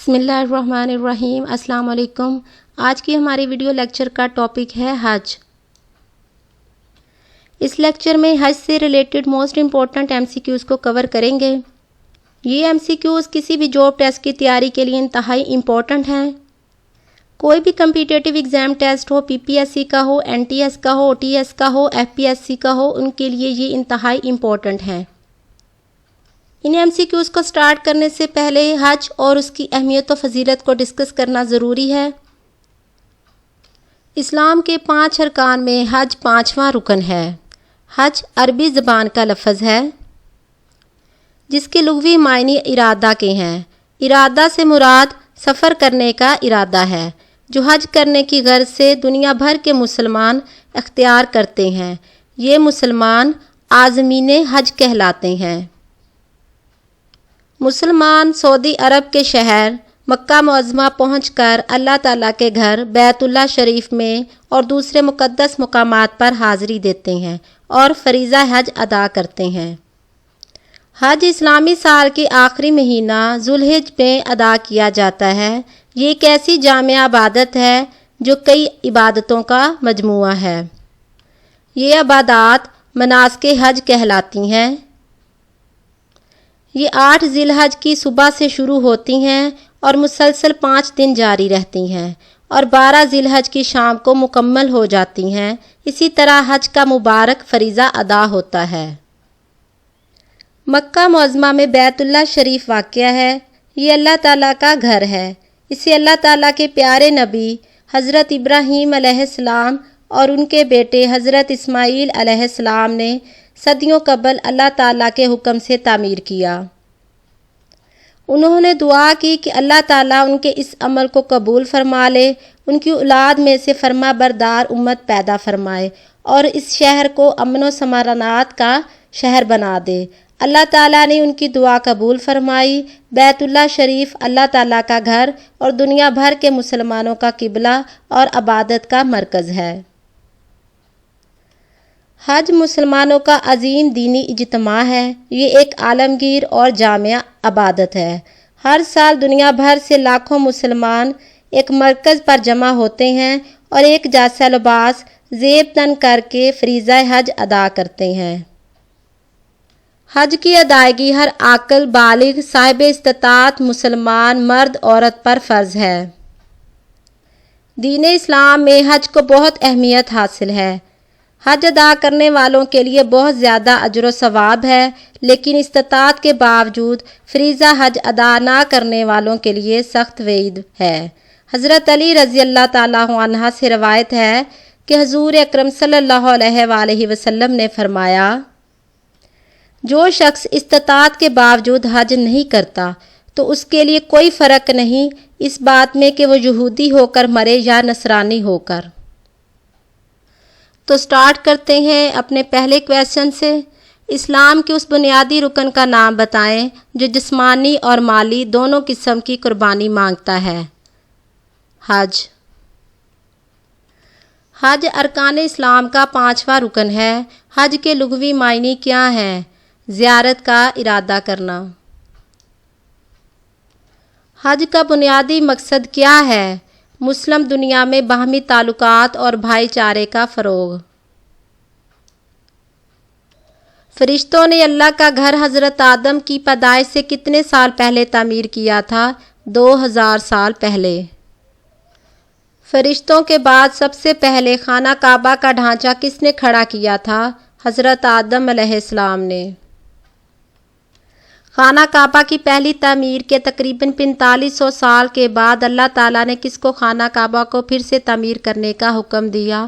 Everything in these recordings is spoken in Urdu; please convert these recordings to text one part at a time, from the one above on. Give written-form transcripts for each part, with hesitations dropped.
بسم اللہ الرحمن الرحیم۔ السلام علیکم۔ آج کی ہماری ویڈیو لیکچر کا ٹاپک ہے حج۔ اس لیکچر میں حج سے related most important M C Qs کو کور کریں گے۔ یہ ایم سی کیوز کسی بھی جاب ٹیسٹ کی تیاری کے لیے انتہائی امپورٹنٹ ہیں۔ کوئی بھی کمپیٹیٹیو ایگزام ٹیسٹ ہو، پی پی ایس سی کا ہو، این ٹی ایس کا ہو، او ٹی ایس کا ہو، ایف پی ایس سی کا ہو، ان کے لیے یہ انتہائی امپورٹنٹ ہیں۔ ان ایم سی کیوز کو سٹارٹ کرنے سے پہلے حج اور اس کی اہمیت و فضیلت کو ڈسکس کرنا ضروری ہے۔ اسلام کے 5 ارکان میں حج 5واں رکن ہے۔ حج عربی زبان کا لفظ ہے جس کے لغوی معنی ارادہ کے ہیں۔ ارادہ سے مراد سفر کرنے کا ارادہ ہے جو حج کرنے کی غرض سے دنیا بھر کے مسلمان اختیار کرتے ہیں۔ یہ مسلمان عازمین حج کہلاتے ہیں۔ مسلمان سعودی عرب کے شہر مکہ معظمہ پہنچ کر اللہ تعالیٰ کے گھر بیت اللہ شریف میں اور دوسرے مقدس مقامات پر حاضری دیتے ہیں اور فریضہ حج ادا کرتے ہیں۔ حج اسلامی سال کے آخری مہینہ ذوالحج میں ادا کیا جاتا ہے۔ یہ ایک ایسی جامع عبادت ہے جو کئی عبادتوں کا مجموعہ ہے۔ یہ عبادات مناسک حج کہلاتی ہیں۔ یہ 8 ذی الحج کی صبح سے شروع ہوتی ہیں اور مسلسل 5 دن جاری رہتی ہیں اور 12 ذی الحج کی شام کو مکمل ہو جاتی ہیں۔ اسی طرح حج کا مبارک فریضہ ادا ہوتا ہے۔ مکہ معظمہ میں بیت اللہ شریف واقع ہے۔ یہ اللہ تعالیٰ کا گھر ہے۔ اسے اللہ تعالیٰ کے پیارے نبی حضرت ابراہیم علیہ السلام اور ان کے بیٹے حضرت اسماعیل علیہ السلام نے صدیوں قبل اللہ تعالیٰ کے حکم سے تعمیر کیا۔ انہوں نے دعا کی کہ اللہ تعالیٰ ان کے اس عمل کو قبول فرما لے، ان کی اولاد میں سے فرما بردار امت پیدا فرمائے اور اس شہر کو امن و سمانات کا شہر بنا دے۔ اللہ تعالیٰ نے ان کی دعا قبول فرمائی۔ بیت اللہ شریف اللہ تعالیٰ کا گھر اور دنیا بھر کے مسلمانوں کا قبلہ اور عبادت کا مرکز ہے۔ حج مسلمانوں کا عظیم دینی اجتماع ہے۔ یہ ایک عالمگیر اور جامع عبادت ہے۔ ہر سال دنیا بھر سے لاکھوں مسلمان ایک مرکز پر جمع ہوتے ہیں اور ایک جیسا لباس زیب تن کر کے فریضہ حج ادا کرتے ہیں۔ حج کی ادائیگی ہر عاقل بالغ صاحب استطاعت مسلمان مرد عورت پر فرض ہے۔ دین اسلام میں حج کو بہت اہمیت حاصل ہے۔ حج ادا کرنے والوں کے لیے بہت زیادہ اجر و ثواب ہے، لیکن استطاعت کے باوجود فریضہ حج ادا نہ کرنے والوں کے لیے سخت وعید ہے۔ حضرت علی رضی اللہ تعالیٰ عنہ سے روایت ہے کہ حضور اکرم صلی اللہ علیہ وآلہ وسلم نے فرمایا، جو شخص استطاعت کے باوجود حج نہیں کرتا تو اس کے لیے کوئی فرق نہیں اس بات میں کہ وہ یہودی ہو کر مرے یا نصرانی ہو کر۔ تو سٹارٹ کرتے ہیں اپنے پہلے کویسچن سے۔ اسلام کے اس بنیادی رکن کا نام بتائیں جو جسمانی اور مالی دونوں قسم کی قربانی مانگتا ہے۔ حج۔ حج ارکان اسلام کا 5واں رکن ہے۔ حج کے لغوی معنی کیا ہیں؟ زیارت کا ارادہ کرنا۔ حج کا بنیادی مقصد کیا ہے؟ مسلم دنیا میں باہمی تعلقات اور بھائی چارے کا فروغ۔ فرشتوں نے اللہ کا گھر حضرت آدم کی پیدائش سے کتنے سال پہلے تعمیر کیا تھا؟ 2000 سال پہلے۔ فرشتوں کے بعد سب سے پہلے خانہ کعبہ کا ڈھانچہ کس نے کھڑا کیا تھا؟ حضرت آدم علیہ السلام نے۔ خانہ کعبہ کی پہلی تعمیر کے تقریباً 4500 سال کے بعد اللہ تعالیٰ نے کس کو خانہ کعبہ کو پھر سے تعمیر کرنے کا حکم دیا؟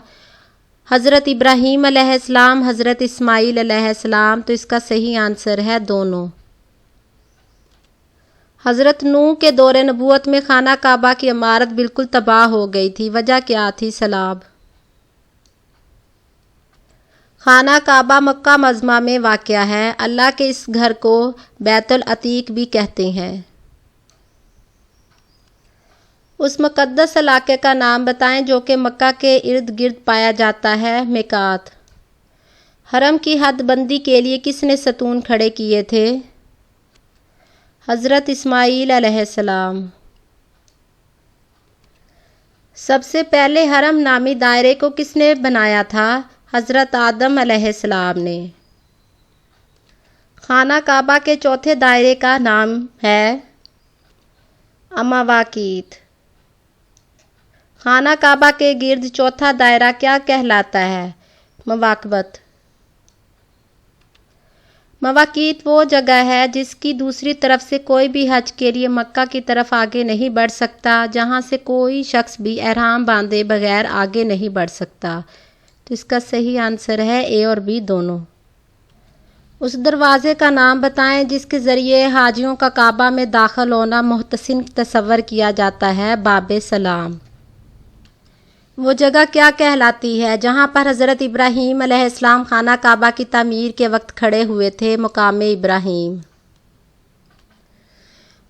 حضرت ابراہیم علیہ السلام، حضرت اسماعیل علیہ السلام۔ تو اس کا صحیح آنسر ہے دونوں۔ حضرت نوح کے دور نبوت میں خانہ کعبہ کی عمارت بالکل تباہ ہو گئی تھی۔ وجہ کیا تھی؟ سیلاب۔ خانہ کعبہ مکہ معظمہ میں واقع ہے۔ اللہ کے اس گھر کو بیت العتیق بھی کہتے ہیں۔ اس مقدس علاقے کا نام بتائیں جو کہ مکہ کے ارد گرد پایا جاتا ہے۔ میقات۔ حرم کی حد بندی کے لیے کس نے ستون کھڑے کیے تھے؟ حضرت اسماعیل علیہ السلام۔ سب سے پہلے حرم نامی دائرے کو کس نے بنایا تھا؟ حضرت آدم علیہ السلام نے۔ خانہ کعبہ کے چوتھے دائرے کا نام ہے مواقیت۔ خانہ کعبہ کے گرد چوتھا دائرہ کیا کہلاتا ہے؟ مواقبت۔ مواقیت وہ جگہ ہے جس کی دوسری طرف سے کوئی بھی حج کے لیے مکہ کی طرف آگے نہیں بڑھ سکتا، جہاں سے کوئی شخص بھی احرام باندھے بغیر آگے نہیں بڑھ سکتا۔ تو اس کا صحیح آنسر ہے اے اور بی دونوں۔ اس دروازے کا نام بتائیں جس کے ذریعے حاجیوں کا کعبہ میں داخل ہونا محتسن تصور کیا جاتا ہے۔ باب سلام۔ وہ جگہ کیا کہلاتی ہے جہاں پر حضرت ابراہیم علیہ السلام خانہ کعبہ کی تعمیر کے وقت کھڑے ہوئے تھے؟ مقام ابراہیم۔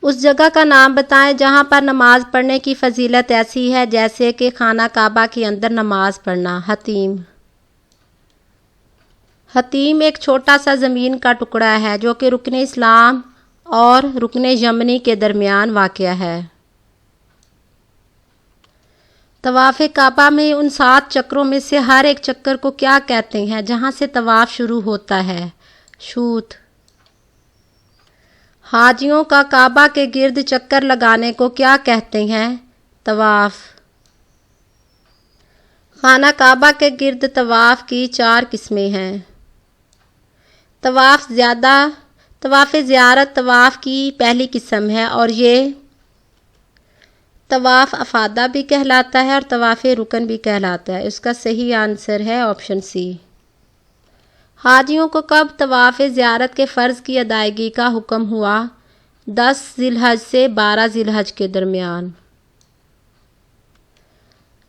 اس جگہ کا نام بتائیں جہاں پر نماز پڑھنے کی فضیلت ایسی ہے جیسے کہ خانہ کعبہ کے اندر نماز پڑھنا؟ حطیم۔ حطیم ایک چھوٹا سا زمین کا ٹکڑا ہے جو کہ رکن اسلام اور رکن یمنی کے درمیان واقع ہے۔ طواف کعبہ میں ان 7 چکروں میں سے ہر ایک چکر کو کیا کہتے ہیں جہاں سے طواف شروع ہوتا ہے؟ شوط۔ حاجیوں کا کعبہ کے گرد چکر لگانے کو کیا کہتے ہیں؟ طواف۔ خانہ کعبہ کے گرد طواف کی 4 قسمیں ہیں۔ طواف زیارت طواف کی پہلی قسم ہے اور یہ طواف افادہ بھی کہلاتا ہے اور طواف رکن بھی کہلاتا ہے۔ اس کا صحیح آنسر ہے آپشن سی۔ حاجیوں کو کب طواف زیارت کے فرض کی ادائیگی کا حکم ہوا؟ 10 ذی الحج سے 12 ذی الحج کے درمیان۔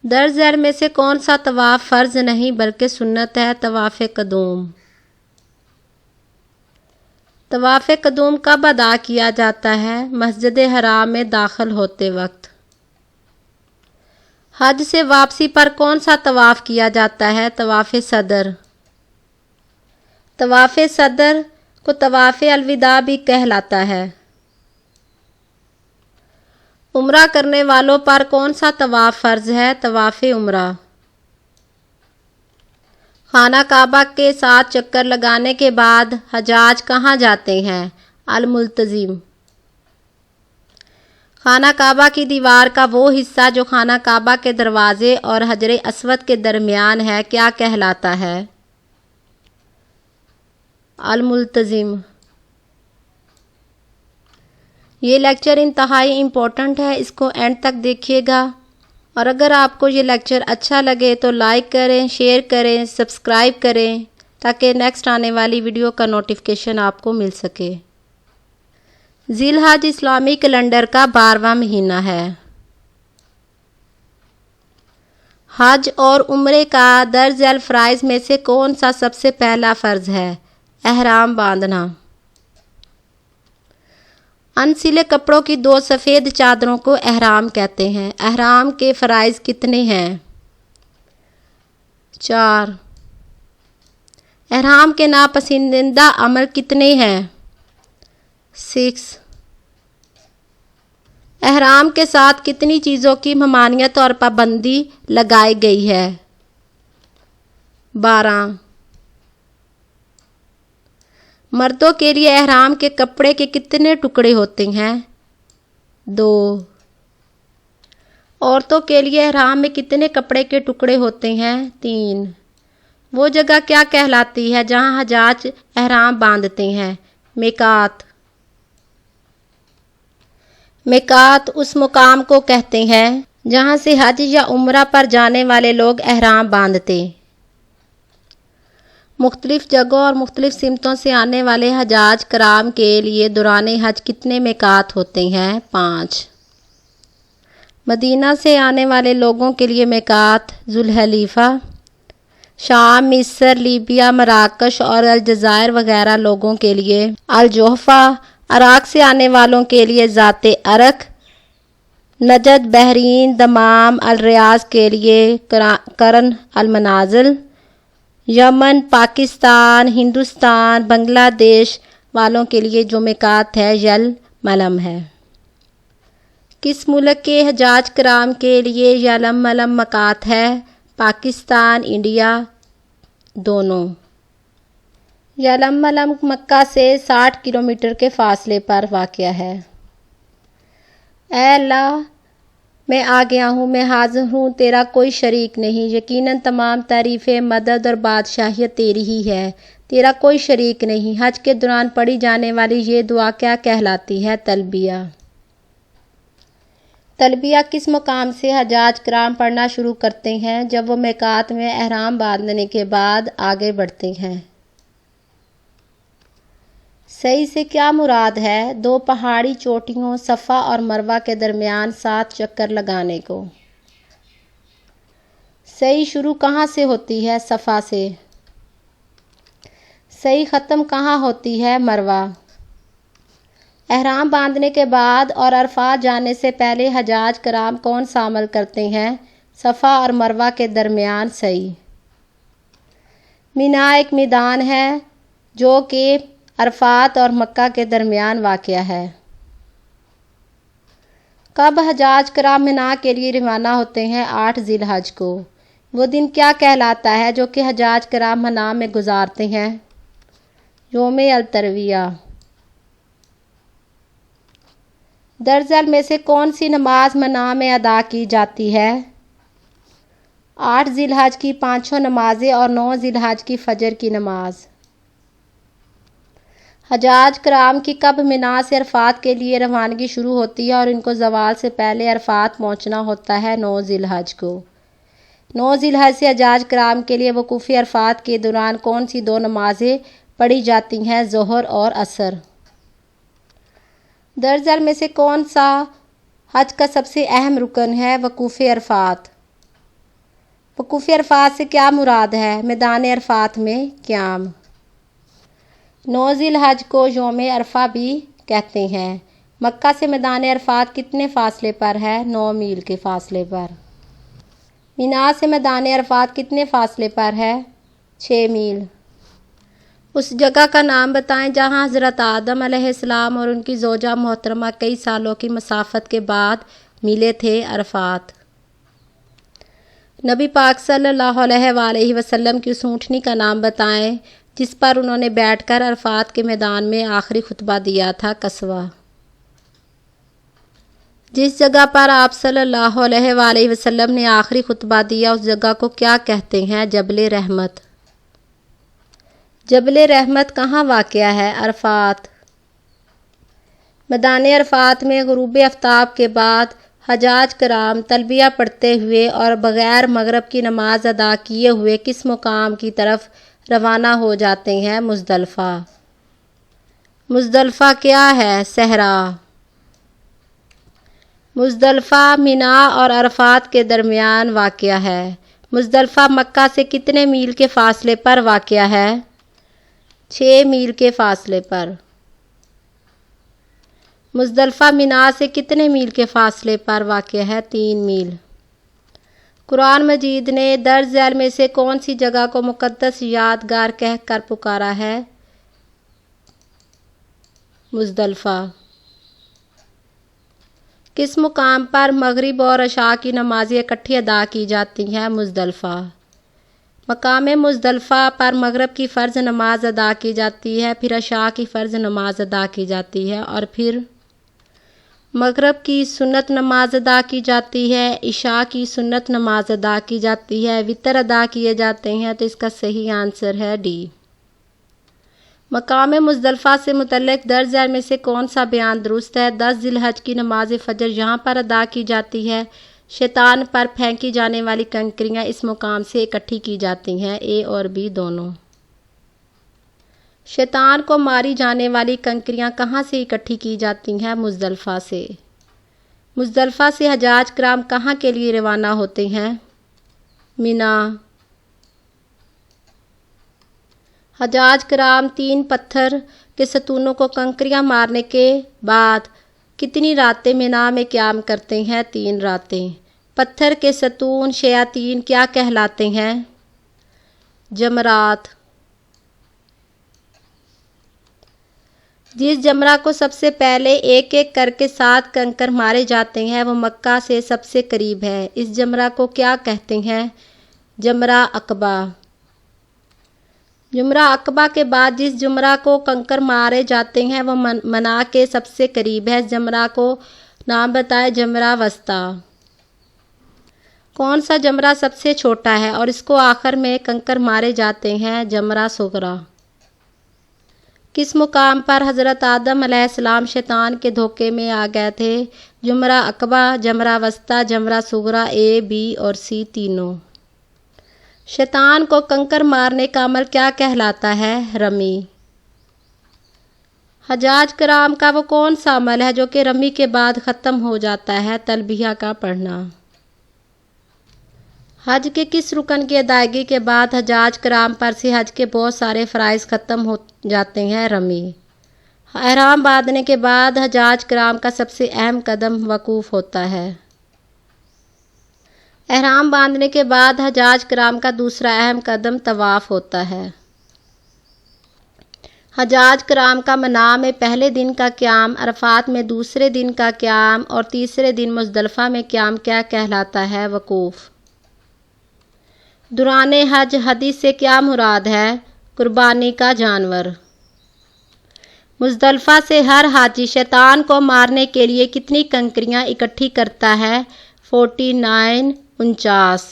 درج ذیل میں سے کون سا طواف فرض نہیں بلکہ سنت ہے؟ طواف قدوم۔ طواف قدوم کب ادا کیا جاتا ہے؟ مسجد حرام میں داخل ہوتے وقت۔ حج سے واپسی پر کون سا طواف کیا جاتا ہے؟ طواف صدر۔ طواف صدر کو طواف الوداع بھی کہلاتا ہے۔ عمرہ کرنے والوں پر کون سا طواف فرض ہے؟ طواف عمرہ۔ خانہ کعبہ کے 7 چکر لگانے کے بعد حجاج کہاں جاتے ہیں؟ الملتزم۔ خانہ کعبہ کی دیوار کا وہ حصہ جو خانہ کعبہ کے دروازے اور حجر اسود کے درمیان ہے کیا کہلاتا ہے؟ الملتزم۔ یہ لیکچر انتہائی امپورٹنٹ ہے، اس کو اینڈ تک دیکھیے گا، اور اگر آپ کو یہ لیکچر اچھا لگے تو لائک کریں، شیئر کریں، سبسکرائب کریں تاکہ نیکسٹ آنے والی ویڈیو کا نوٹیفیکیشن آپ کو مل سکے۔ ذی الحج اسلامی کیلنڈر کا 12واں مہینہ ہے۔ حج اور عمرے کا درج ذیل فرائض میں سے کون سا سب سے پہلا فرض ہے؟ احرام باندھنا۔ انسلے کپڑوں کی 2 سفید چادروں کو احرام کہتے ہیں۔ احرام کے فرائض کتنے ہیں؟ 4۔ احرام کے ناپسندیدہ عمل کتنے ہیں؟ 6۔ احرام کے ساتھ کتنی چیزوں کی ممانعت اور پابندی لگائی گئی ہے؟ 12۔ مردوں کے لیے احرام کے کپڑے کے کتنے ٹکڑے ہوتے ہیں؟ 2۔ عورتوں کے لیے احرام میں کتنے کپڑے کے ٹکڑے ہوتے ہیں؟ 3۔ وہ جگہ کیا کہلاتی ہے جہاں حجاج احرام باندھتے ہیں؟ میقات۔ میقات اس مقام کو کہتے ہیں جہاں سے حج یا عمرہ پر جانے والے لوگ احرام باندھتے۔ مختلف جگہوں اور مختلف سمتوں سے آنے والے حجاج کرام کے لیے دوران حج کتنے میقات ہوتے ہیں؟ 5۔ مدینہ سے آنے والے لوگوں کے لیے میقات ذوالحلیفہ، شام، مصر، لیبیا، مراکش اور الجزائر وغیرہ لوگوں کے لیے الجحفہ، عراق سے آنے والوں کے لیے ذات عرق، نجد، بحرین، دمام، الریاض کے لیے کرن المنازل، یمن، پاکستان، ہندوستان، بنگلہ دیش والوں کے لیے جو میقات ہے یل ملم ہے۔ کس ملک کے حجاج کرام کے لیے یلملم مقات ہے؟ پاکستان، انڈیا، دونوں۔ یلملم مکہ سے 60 کلومیٹر کے فاصلے پر واقع ہے۔ اے اللہ، میں آ گیا ہوں، میں حاضر ہوں، تیرا کوئی شریک نہیں، یقیناً تمام تعریفیں، مدد اور بادشاہیت تیری ہی ہے، تیرا کوئی شریک نہیں۔ حج کے دوران پڑھی جانے والی یہ دعا کیا کہلاتی ہے؟ تلبیہ۔ تلبیہ کس مقام سے حجاج کرام پڑھنا شروع کرتے ہیں جب وہ میقات میں احرام باندھنے کے بعد آگے بڑھتے ہیں؟ صحیح سے کیا مراد ہے؟ 2 پہاڑی چوٹیوں صفا اور مروہ کے درمیان 7 چکر لگانے کو۔ صحیح شروع کہاں سے ہوتی ہے؟ صفا سے۔ صحیح ختم کہاں ہوتی ہے؟ مروہ۔ احرام باندھنے کے بعد اور عرفات جانے سے پہلے حجاج کرام کون سا عمل کرتے ہیں؟ صفا اور مروہ کے درمیان صحیح۔ مینا ایک میدان ہے جو کہ عرفات اور مکہ کے درمیان واقع ہے۔ کب حجاج کرام مینا کے لیے روانہ ہوتے ہیں؟ 8 ذی الحج کو۔ وہ دن کیا کہلاتا ہے جو کہ حجاج کرام مینا میں گزارتے ہیں؟ یوم الترویہ۔ درج ذیل میں سے کون سی نماز مینا میں ادا کی جاتی ہے؟ 8 ذی الحج کی 5 نمازیں اور 9 ذی الحج کی فجر کی نماز۔ حجاج کرام کی کب مینا سے عرفات کے لیے روانگی شروع ہوتی ہے اور ان کو زوال سے پہلے عرفات پہنچنا ہوتا ہے؟ 9 ذی الحج کو۔ 9 ذی الحج سے حجاج کرام کے لیے وقوف عرفات کے دوران کون سی 2 نمازیں پڑھی جاتی ہیں؟ ظہر اور عصر۔ درج ذیل میں سے کون سا حج کا سب سے اہم رکن ہے؟ وقوف عرفات۔ وقوف عرفات سے کیا مراد ہے؟ میدان عرفات میں قیام۔ 9 ذی الحج کو یوم عرفہ بھی کہتے ہیں۔ مکہ سے میدان عرفات کتنے فاصلے پر ہے؟ 9 میل کے فاصلے پر۔ مینا سے میدان عرفات کتنے فاصلے پر ہے؟ 6 میل۔ اس جگہ کا نام بتائیں جہاں حضرت آدم علیہ السلام اور ان کی زوجہ محترمہ کئی سالوں کی مسافت کے بعد ملے تھے۔ عرفات۔ نبی پاک صلی اللہ علیہ وآلہ وسلم کی اس اونٹنی کا نام بتائیں جس پر انہوں نے بیٹھ کر عرفات کے میدان میں آخری خطبہ دیا تھا۔ قصوہ۔ جس جگہ پر آپ صلی اللہ علیہ وآلہ وسلم نے آخری خطبہ دیا اس جگہ کو کیا کہتے ہیں؟ جبل رحمت۔ جبل رحمت کہاں واقع ہے؟ عرفات۔ میدان عرفات میں غروب آفتاب کے بعد حجاج کرام تلبیہ پڑھتے ہوئے اور بغیر مغرب کی نماز ادا کیے ہوئے کس مقام کی طرف روانہ ہو جاتے ہیں؟ مزدلفہ۔ مزدلفہ کیا ہے؟ صحرا۔ مزدلفہ مینا اور عرفات کے درمیان واقع ہے۔ مزدلفہ مکہ سے کتنے میل کے فاصلے پر واقع ہے؟ 6 میل کے فاصلے پر۔ مزدلفہ مینا سے کتنے میل کے فاصلے پر واقع ہے؟ 3 میل۔ قرآن مجید نے درج ذیل میں سے کون سی جگہ کو مقدس یادگار کہہ کر پکارا ہے؟ مزدلفہ۔ کس مقام پر مغرب اور عشاء کی نمازیں اکٹھی ادا کی جاتی ہیں؟ مزدلفہ۔ مقام مزدلفہ پر مغرب کی فرض نماز ادا کی جاتی ہے، پھر عشاء کی فرض نماز ادا کی جاتی ہے اور پھر مغرب کی سنت نماز ادا کی جاتی ہے، عشاء کی سنت نماز ادا کی جاتی ہے، وتر ادا کیے جاتے ہیں۔ تو اس کا صحیح آنسر ہے ڈی۔ مقام مزدلفہ سے متعلق درج ذیل میں سے کون سا بیان درست ہے؟ 10 ذی الحج کی نماز فجر یہاں پر ادا کی جاتی ہے، شیطان پر پھینکی جانے والی کنکریاں اس مقام سے اکٹھی کی جاتی ہیں۔ اے اور بی دونوں۔ شیطان کو ماری جانے والی کنکریاں کہاں سے اکٹھی کی جاتی ہیں؟ مزدلفہ سے۔ مزدلفہ سے حجاج کرام کہاں کے لیے روانہ ہوتے ہیں؟ مینا۔ حجاج کرام 3 پتھر کے ستونوں کو کنکریاں مارنے کے بعد کتنی راتیں مینا میں قیام کرتے ہیں؟ 3 راتیں۔ پتھر کے ستون شیاطین کیا کہلاتے ہیں؟ جمرات۔ جس جمرہ کو سب سے پہلے ایک ایک کر کے 7 کنکر مارے جاتے ہیں وہ مکہ سے سب سے قریب ہے۔ اس جمرہ کو کیا کہتے ہیں؟ جمرہ عقبہ۔ جمرہ عقبہ کے بعد جس جمرہ کو کنکر مارے جاتے ہیں وہ منا کے سب سے قریب ہے۔ اس جمرہ کو نام بتائے۔ جمرہ وسطیٰ۔ کون سا جمرہ سب سے چھوٹا ہے اور اس کو آخر میں کنکر مارے جاتے ہیں؟ جمرہ صغریٰ۔ کس مقام پر حضرت آدم علیہ السلام شیطان کے دھوکے میں آ گئے تھے؟ جمرہ عقبہ، جمرہ وسطیٰ، جمرہ صغریٰ، A، B اور C تینوں۔ شیطان کو کنکر مارنے کا عمل کیا کہلاتا ہے؟ رمی۔ حجاج کرام کا وہ کون سا عمل ہے جو کہ رمی کے بعد ختم ہو جاتا ہے؟ تلبیہ کا پڑھنا۔ حج کے کس رکن کی ادائیگی کے بعد حجاج کرام پر سے حج کے بہت سارے فرائض ختم ہو جاتے ہیں؟ رمی۔ احرام باندھنے کے بعد حجاج کرام کا سب سے اہم قدم وقوف ہوتا ہے۔ احرام باندھنے کے بعد حجاج کرام کا دوسرا اہم قدم طواف ہوتا ہے۔ حجاج کرام کا منا میں پہلے دن کا قیام، عرفات میں دوسرے دن کا قیام اور تیسرے دن مزدلفہ میں قیام کیا کہلاتا ہے؟ وقوف۔ دوران حج ہدی سے کیا مراد ہے؟ قربانی کا جانور۔ مزدلفہ سے ہر حاجی شیطان کو مارنے کے لیے کتنی کنکریاں اکٹھی کرتا ہے؟ 49 49۔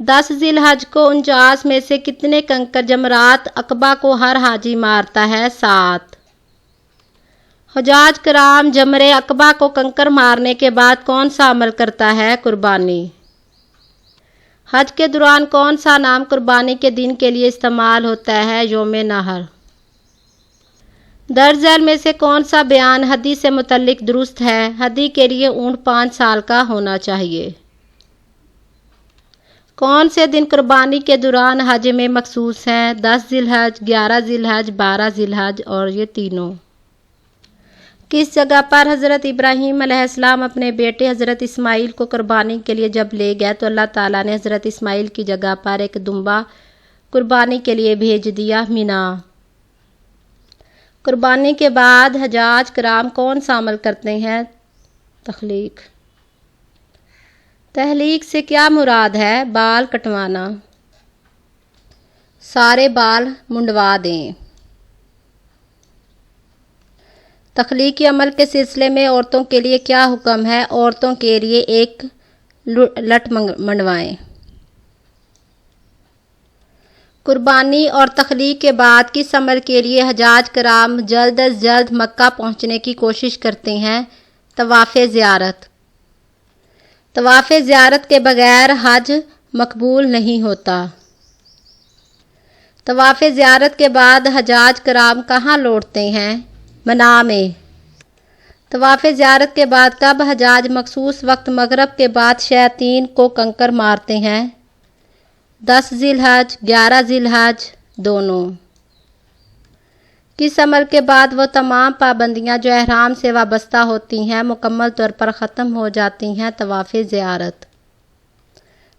10 ذی الحج کو 49 میں سے کتنے کنکر جمرات عقبہ کو ہر حاجی مارتا ہے؟ 7۔ حجاج کرام جمرے عقبہ کو کنکر مارنے کے بعد کون سا عمل کرتا ہے؟ قربانی۔ حج کے دوران کون سا نام قربانی کے دن کے لیے استعمال ہوتا ہے؟ یوم نحر۔ درج ذیل میں سے کون سا بیان ہدی سے متعلق درست ہے؟ ہدی کے لیے اونٹ 5 سال کا ہونا چاہیے۔ کون سے دن قربانی کے دوران حج میں مخصوص ہیں؟ 10 ذی الحج، 11 ذی الحج، 12 ذی الحج اور یہ تینوں۔ کس جگہ پر حضرت ابراہیم علیہ السلام اپنے بیٹے حضرت اسماعیل کو قربانی کے لیے جب لے گئے تو اللہ تعالیٰ نے حضرت اسماعیل کی جگہ پر ایک دمبا قربانی کے لیے بھیج دیا؟ مینا۔ قربانی کے بعد حجاج کرام کون سا عمل کرتے ہیں؟ تخلیق۔ تحلیق سے کیا مراد ہے؟ بال کٹوانا۔ سارے بال منڈوا دیں۔ تخلیقی عمل کے سلسلے میں عورتوں کے لیے کیا حکم ہے؟ عورتوں کے لیے ایک لٹ منڈوائیں۔ قربانی اور تخلیق کے بعد کس عمل کے لیے حجاج کرام جلد از جلد مکہ پہنچنے کی کوشش کرتے ہیں؟ طواف زیارت۔ طواف زیارت کے بغیر حج مقبول نہیں ہوتا۔ طواف زیارت کے بعد حجاج کرام کہاں لوٹتے ہیں؟ منا میں۔ طواف زیارت کے بعد کب حجاج مخصوص وقت مغرب کے بعد شیاطین کو کنکر مارتے ہیں؟ 10 ذی الحج، 11 ذی الحج، دونوں۔ کس عمل کے بعد وہ تمام پابندیاں جو احرام سے وابستہ ہوتی ہیں مکمل طور پر ختم ہو جاتی ہیں؟ طواف زیارت۔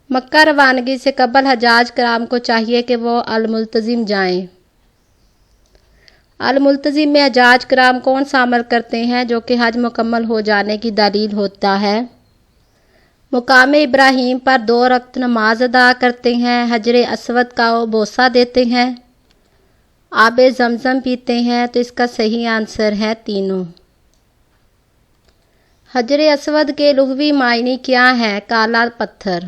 مکہ روانگی سے قبل حجاج کرام کو چاہیے کہ وہ الملتزم جائیں۔ الملتزم میں حجاج کرام کون سا عمل کرتے ہیں جو کہ حج مکمل ہو جانے کی دلیل ہوتا ہے؟ مقام ابراہیم پر 2 رکعت نماز ادا کرتے ہیں، حجر اسود کا بوسہ دیتے ہیں، آب زمزم پیتے ہیں، تو اس کا صحیح آنسر ہے تینوں۔ حجر اسود کے لغوی معنی کیا ہے؟ کالا پتھر۔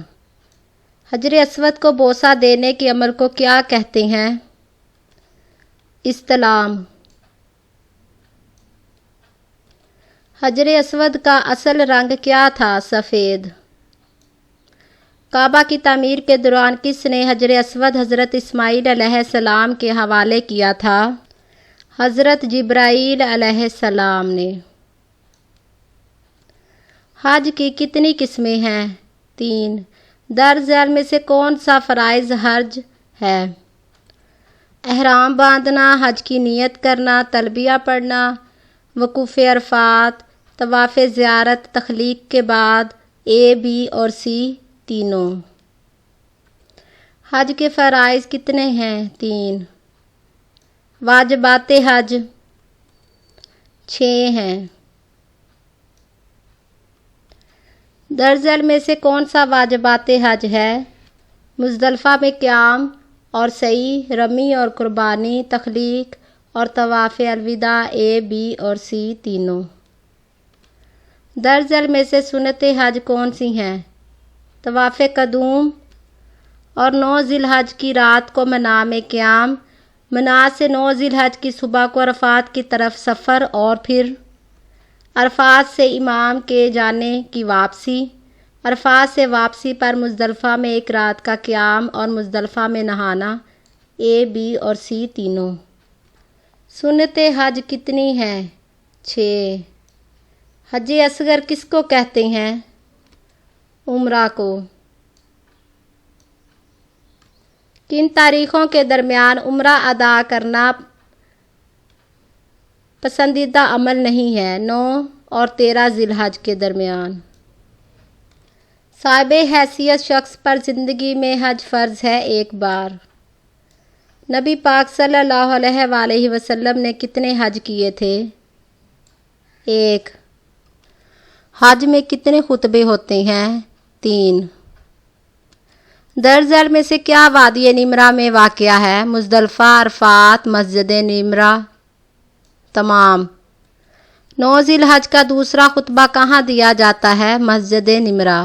حجر اسود کو بوسہ دینے کے عمل کو کیا کہتے ہیں؟ استلام۔ حجر اسود کا اصل رنگ کیا تھا؟ سفید۔ کعبہ کی تعمیر کے دوران کس نے حجر اسود حضرت اسماعیل علیہ السلام کے حوالے کیا تھا؟ حضرت جبرائیل علیہ السلام نے۔ حج کی کتنی قسمیں ہیں؟ 3۔ درج ذیل میں سے کون سا فرائض حج ہے؟ احرام باندھنا، حج کی نیت کرنا، تلبیہ پڑھنا، وقوف عرفات، طواف زیارت، تخلیق کے بعد A، B اور C تینوں۔ حج کے فرائض کتنے ہیں؟ 3۔ واجبات حج 6 ہیں۔ درجل میں سے کون سا واجبات حج ہے؟ مزدلفہ میں قیام اور سعی، رمی اور قربانی، تخلیق اور طواف الوداع A، B اور C تینوں۔ درجل میں سے سنت حج کون سی ہیں؟ طواف قدوم اور 9 ذی الحج کی رات کو منا میں قیام، منا سے 9 ذی الحج کی صبح کو عرفات کی طرف سفر اور پھر عرفات سے امام کے جانے کی واپسی، عرفات سے واپسی پر مزدلفہ میں 1 رات کا قیام اور مزدلفہ میں نہانا A، B اور C تینوں۔ سنت حج کتنی ہیں؟ 6۔ حج اصغر کس کو کہتے ہیں؟ عمرہ کو۔ کن تاریخوں کے درمیان عمرہ ادا کرنا پسندیدہ عمل نہیں ہے؟ 9 اور 13 ذی الحج کے درمیان۔ صاحب حیثیت شخص پر زندگی میں حج فرض ہے 1 بار۔ نبی پاک صلی اللہ علیہ وآلہ وسلم نے کتنے حج کیے تھے؟ 1۔ حج میں کتنے خطبے ہوتے ہیں؟ 3۔ درجل میں سے کیا وادی نمرہ میں واقع ہے؟ مزدلفہ، عرفات، مسجد نمرہ تمام۔ 9 ذی الحج کا دوسرا خطبہ کہاں دیا جاتا ہے؟ مسجد نمرہ۔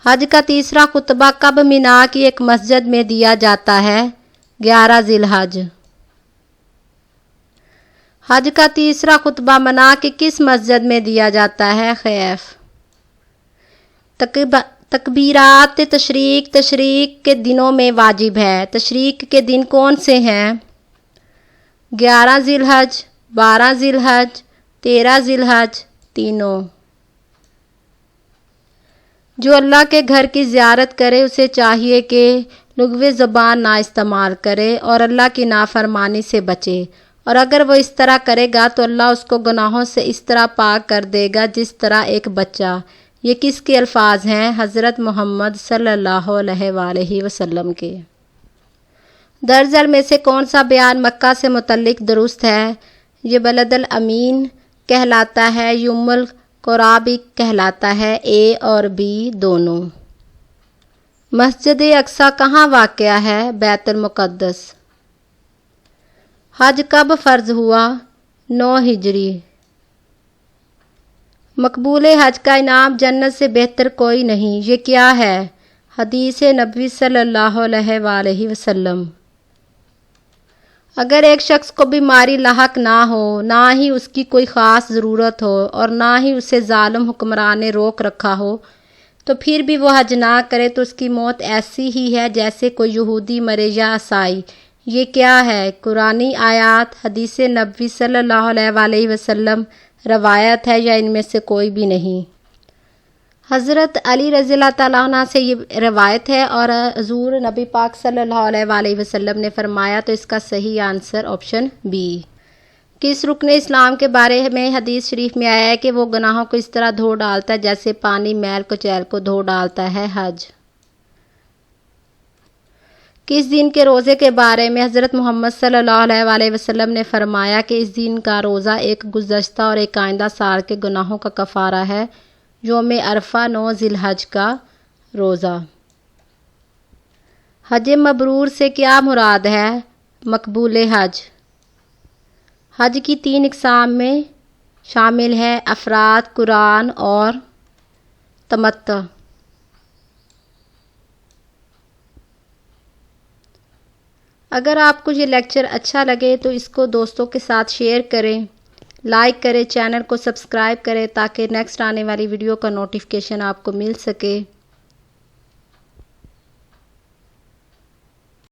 حج کا تیسرا خطبہ کب منا کی ایک مسجد میں دیا جاتا ہے؟ 11 ذی الحج۔ حج کا تیسرا خطبہ منا کی کس مسجد میں دیا جاتا ہے؟ خیف۔ تکبیرات تشریق کے دنوں میں واجب ہے۔ تشریق کے دن کون سے ہیں؟ 11 ذی الحج، 12 ذی الحج، 13 ذی الحج تینوں۔ جو اللہ کے گھر کی زیارت کرے اسے چاہیے کہ لغوی زبان نہ استعمال کرے اور اللہ کی نافرمانی سے بچے، اور اگر وہ اس طرح کرے گا تو اللہ اس کو گناہوں سے اس طرح پاک کر دے گا جس طرح ایک بچہ۔ یہ کس کے الفاظ ہیں؟ حضرت محمد صلی اللہ علیہ وآلہ وسلم کے۔ درجل میں سے کون سا بیان مکہ سے متعلق درست ہے؟ یہ بلد الامین کہلاتا ہے، یم القریٰ بھی کہلاتا ہے، A اور B دونوں۔ مسجد اقصیٰ کہاں واقع ہے؟ بیت المقدس۔ حج کب فرض ہوا؟ 9 ہجری۔ مقبول حج کا انعام جنت سے بہتر کوئی نہیں، یہ کیا ہے؟ حدیث نبوی صلی اللہ علیہ وآلہ وسلم۔ اگر ایک شخص کو بیماری لاحق نہ ہو، نہ ہی اس کی کوئی خاص ضرورت ہو اور نہ ہی اسے ظالم حکمران نے روک رکھا ہو تو پھر بھی وہ حج نہ کرے تو اس کی موت ایسی ہی ہے جیسے کوئی یہودی مرے یا عیسائی۔ یہ کیا ہے؟ قرآنی آیات، حدیث نبوی صلی اللہ علیہ وآلہ وسلم، روایت ہے یا ان میں سے کوئی بھی نہیں؟ حضرت علی رضی اللہ تعالیٰ عنہ سے یہ روایت ہے اور حضور نبی پاک صلی اللہ علیہ وآلہ وسلم نے فرمایا، تو اس کا صحیح آنسر آپشن B۔ کس رکن اسلام کے بارے میں حدیث شریف میں آیا ہے کہ وہ گناہوں کو اس طرح دھو ڈالتا ہے جیسے پانی میل کچیل کو دھو ڈالتا ہے؟ حج۔ کس دن کے روزے کے بارے میں حضرت محمد صلی اللہ علیہ وآلہ وسلم نے فرمایا کہ اس دن کا روزہ ایک گزشتہ اور ایک آئندہ سال کے گناہوں کا کفارہ ہے؟ یوم عرفہ 9 ذی الحج کا روزہ۔ حج مبرور سے کیا مراد ہے؟ مقبول حج۔ حج کی 3 اقسام میں شامل ہے افراد، قران اور تمتع۔ اگر آپ کو یہ لیکچر اچھا لگے تو اس کو دوستوں کے ساتھ شیئر کریں، لائک کریں، چینل کو سبسکرائب کریں تاکہ نیکسٹ آنے والی ویڈیو کا نوٹیفیکیشن آپ کو مل سکے۔